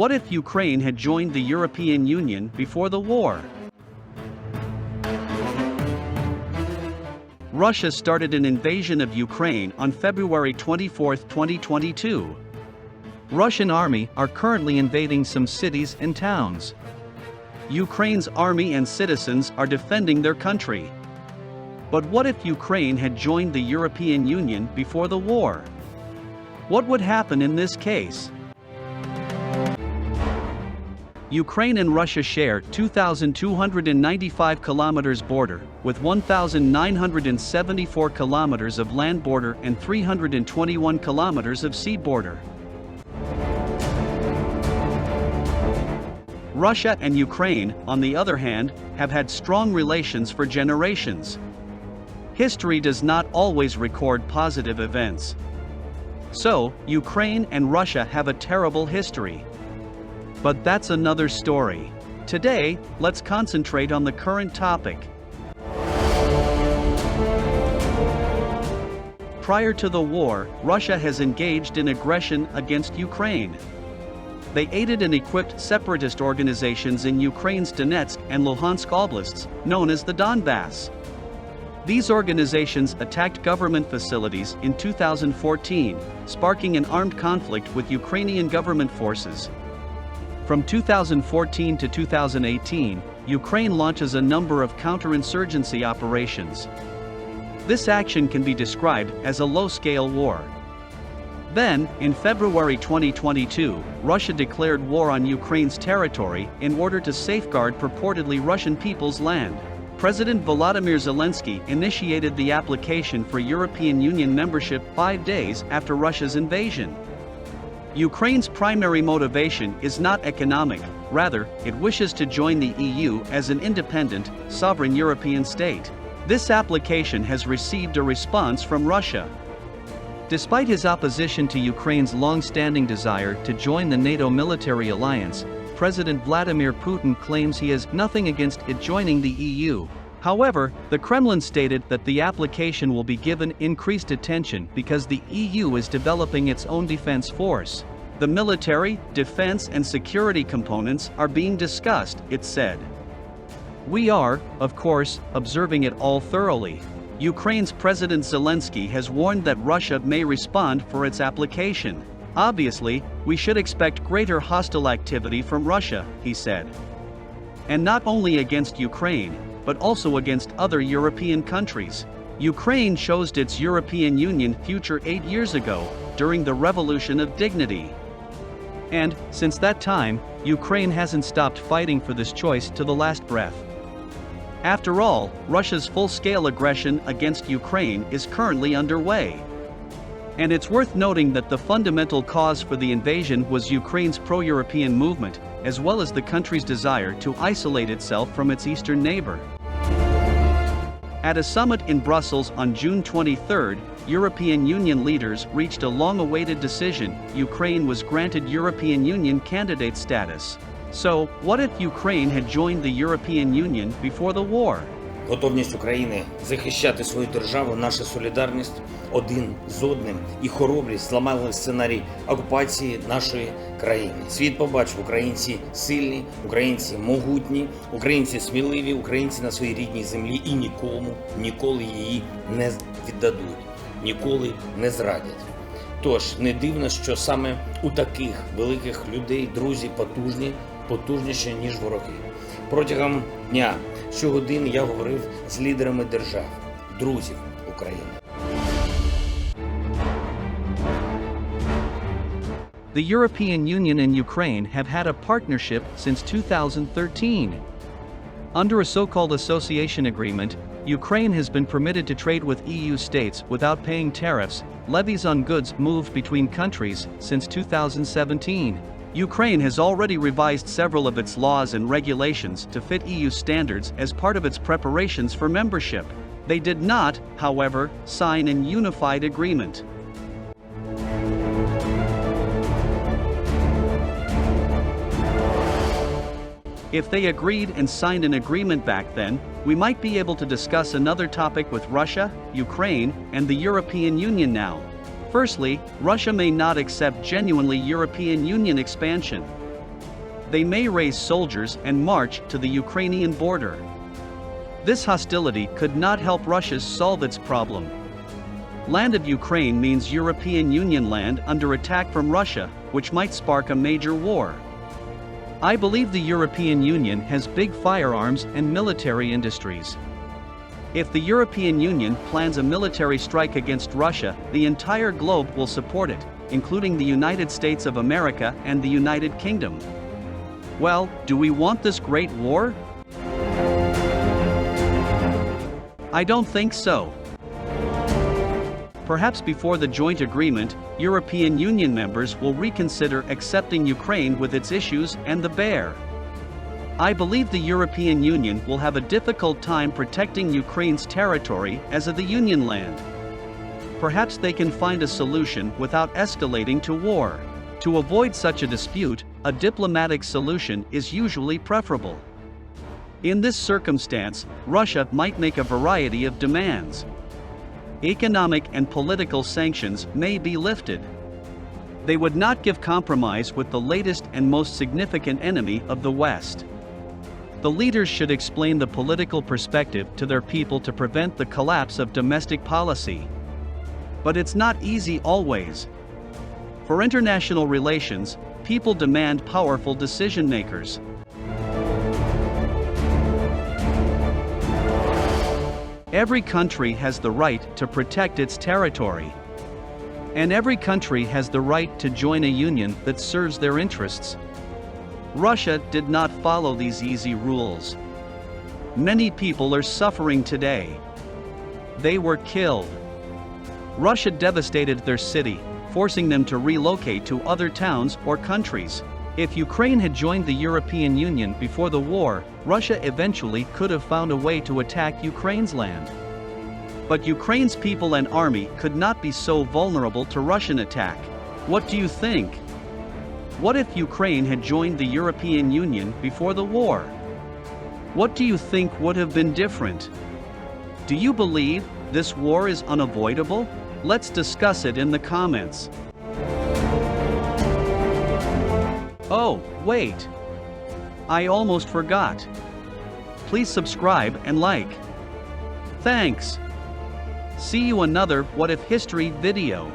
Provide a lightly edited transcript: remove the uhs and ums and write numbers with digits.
what if Ukraine had joined the European Union before the war? Russia started an invasion of Ukraine on February 24, 2022. Russian army are currently invading some cities and towns. Ukraine's army and citizens are defending their country. But what if Ukraine had joined the European Union before the war? What would happen in this case? Ukraine and Russia share 2,295 kilometers border, with 1,974 kilometers of land border and 321 kilometers of sea border. Russia and Ukraine, on the other hand, have had strong relations for generations. History does not always record positive events. So, Ukraine and Russia have a terrible history. But that's another story. Today, let's concentrate on the current topic. Prior to the war, Russia has engaged in aggression against Ukraine. They aided and equipped separatist organizations in Ukraine's Donetsk and Luhansk oblasts, known as the Donbass. These organizations attacked government facilities in 2014, sparking an armed conflict with Ukrainian government forces. From 2014 to 2018, Ukraine launches a number of counterinsurgency operations. This action can be described as a low-scale war. Then, in February 2022, Russia declared war on Ukraine's territory in order to safeguard purportedly Russian people's land. President Volodymyr Zelensky initiated the application for European Union membership 5 days after Russia's invasion. Ukraine's primary motivation is not economic, rather, it wishes to join the EU as an independent, sovereign European state. This application has received a response from Russia. Despite his opposition to Ukraine's long-standing desire to join the NATO military alliance, President Vladimir Putin claims he has nothing against it joining the EU. However, the Kremlin stated that the application will be given increased attention because the EU is developing its own defense force. The military, defense and security components are being discussed, it said. We are, of course, observing it all thoroughly. Ukraine's President Zelensky has warned that Russia may respond for its application. Obviously, we should expect greater hostile activity from Russia, he said. And not only against Ukraine, but also against other European countries. Ukraine chose its European Union future 8 years ago, during the Revolution of Dignity. And, since that time, Ukraine hasn't stopped fighting for this choice to the last breath. After all, Russia's full-scale aggression against Ukraine is currently underway. And it's worth noting that the fundamental cause for the invasion was Ukraine's pro-European movement, as well as the country's desire to isolate itself from its eastern neighbor. At a summit in Brussels on June 23, European Union leaders reached a long-awaited decision: Ukraine was granted European Union candidate status. So, what if Ukraine had joined the European Union before the war? Готовність України захищати свою державу, наша солідарність один з одним і хоробрість зламали сценарій окупації нашої країни. Світ побачив: українці сильні, українці могутні, українці сміливі, українці на своїй рідній землі і ніколи її не віддадуть, ніколи не зрадять. Тож, не дивно, що саме у таких великих людей друзі потужніші, ніж вороги. Протягом дня, щогодини я говорив з лідерами держав, друзів України. The European Union and Ukraine have had a partnership since 2013. Under a so-called association agreement, Ukraine has been permitted to trade with EU states without paying tariffs, levies on goods moved between countries, since 2017. Ukraine has already revised several of its laws and regulations to fit EU standards as part of its preparations for membership. They did not, however, sign an unified agreement. If they agreed and signed an agreement back then, we might be able to discuss another topic with Russia, Ukraine, and the European Union now. Firstly, Russia may not accept genuinely European Union expansion. they may raise soldiers and march to the Ukrainian border. This hostility could not help Russia solve its problem. Land of Ukraine means European Union land under attack from Russia, which might spark a major war. I believe the European Union has big firearms and military industries. If the European Union plans a military strike against Russia, the entire globe will support it, including the United States of America and the United Kingdom. Well, do we want this great war? I don't think so. Perhaps before the joint agreement, European Union members will reconsider accepting Ukraine with its issues and the bear. I believe the European Union will have a difficult time protecting Ukraine's territory as the Union land. Perhaps they can find a solution without escalating to war. To avoid such a dispute, a diplomatic solution is usually preferable. In this circumstance, Russia might make a variety of demands. Economic and political sanctions may be lifted. They would not give compromise with the latest and most significant enemy of the West. The leaders should explain the political perspective to their people to prevent the collapse of domestic policy. But it's not easy always. For international relations, people demand powerful decision makers. Every country has the right to protect its territory. And every country has the right to join a union that serves their interests. Russia did not follow these easy rules. Many people are suffering today. They were killed. Russia devastated their city, forcing them to relocate to other towns or countries. If Ukraine had joined the European Union before the war, Russia eventually could have found a way to attack Ukraine's land. But Ukraine's people and army could not be so vulnerable to Russian attack. What do you think? What if Ukraine had joined the European Union before the war? What do you think would have been different? Do you believe this war is unavoidable? Let's discuss it in the comments. Oh, wait. I almost forgot. Please subscribe and like. Thanks. See you another What If History video.